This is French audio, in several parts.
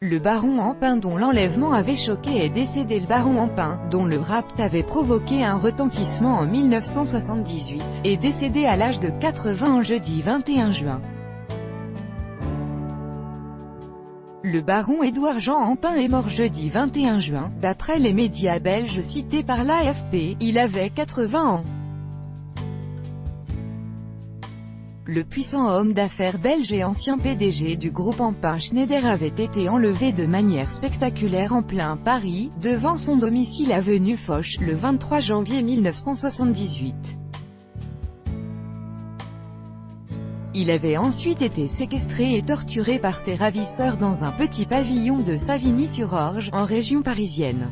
Le baron Ampin dont l'enlèvement avait choqué est décédé. Le baron Ampin, dont le rapt avait provoqué un retentissement en 1978, est décédé à l'âge de 80 ans jeudi 21 juin. Le baron Édouard Jean Ampin est mort jeudi 21 juin, d'après les médias belges cités par l'AFP, il avait 80 ans. Le puissant homme d'affaires belge et ancien PDG du groupe Ampin Schneider avait été enlevé de manière spectaculaire en plein Paris, devant son domicile avenue Foch, le 23 janvier 1978. Il avait ensuite été séquestré et torturé par ses ravisseurs dans un petit pavillon de Savigny-sur-Orge, en région parisienne.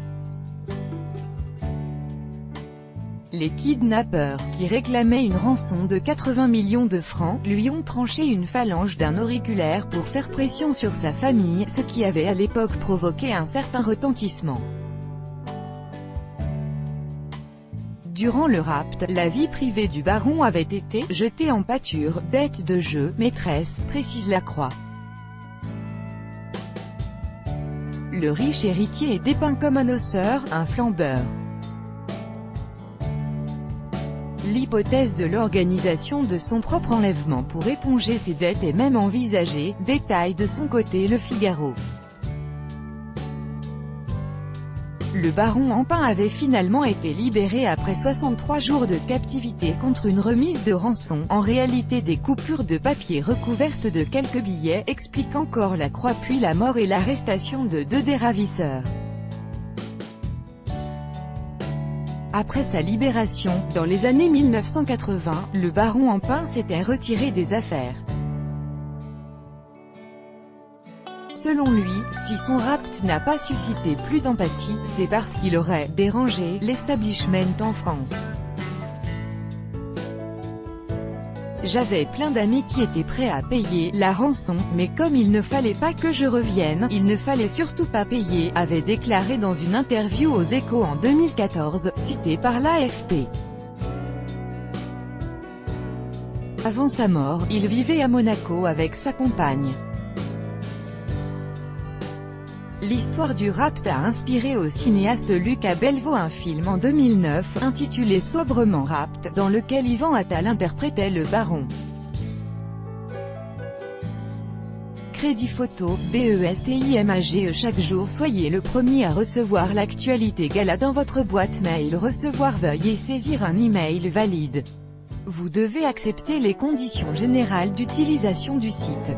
Les kidnappeurs, qui réclamaient une rançon de 80 millions de francs, lui ont tranché une phalange d'un auriculaire pour faire pression sur sa famille, ce qui avait à l'époque provoqué un certain retentissement. Durant le rapt, la vie privée du baron avait été jetée en pâture, bête de jeu, maîtresse, précise la Croix. Le riche héritier est dépeint comme un osseur, un flambeur. L'hypothèse de l'organisation de son propre enlèvement pour éponger ses dettes est même envisagée, détaille de son côté Le Figaro. Le baron Ampin avait finalement été libéré après 63 jours de captivité contre une remise de rançon, en réalité des coupures de papier recouvertes de quelques billets, explique encore la Croix, puis la mort et l'arrestation de deux des ravisseurs. Après sa libération, dans les années 1980, le baron Ampin s'était retiré des affaires. Selon lui, si son rapt n'a pas suscité plus d'empathie, c'est parce qu'il aurait « dérangé » l'establishment en France. J'avais plein d'amis qui étaient prêts à payer la rançon, mais comme il ne fallait pas que je revienne, il ne fallait surtout pas payer, avait déclaré dans une interview aux Échos en 2014, cité par l'AFP. Avant sa mort, il vivait à Monaco avec sa compagne. L'histoire du rapt a inspiré au cinéaste Lucas Belvaux un film en 2009, intitulé sobrement Rapt, dans lequel Yvan Attal interprétait le baron. Crédit photo, BESTIMAGE. Chaque jour soyez le premier à recevoir l'actualité gala dans votre boîte mail. Recevoir, veuillez saisir un email valide. Vous devez accepter les conditions générales d'utilisation du site.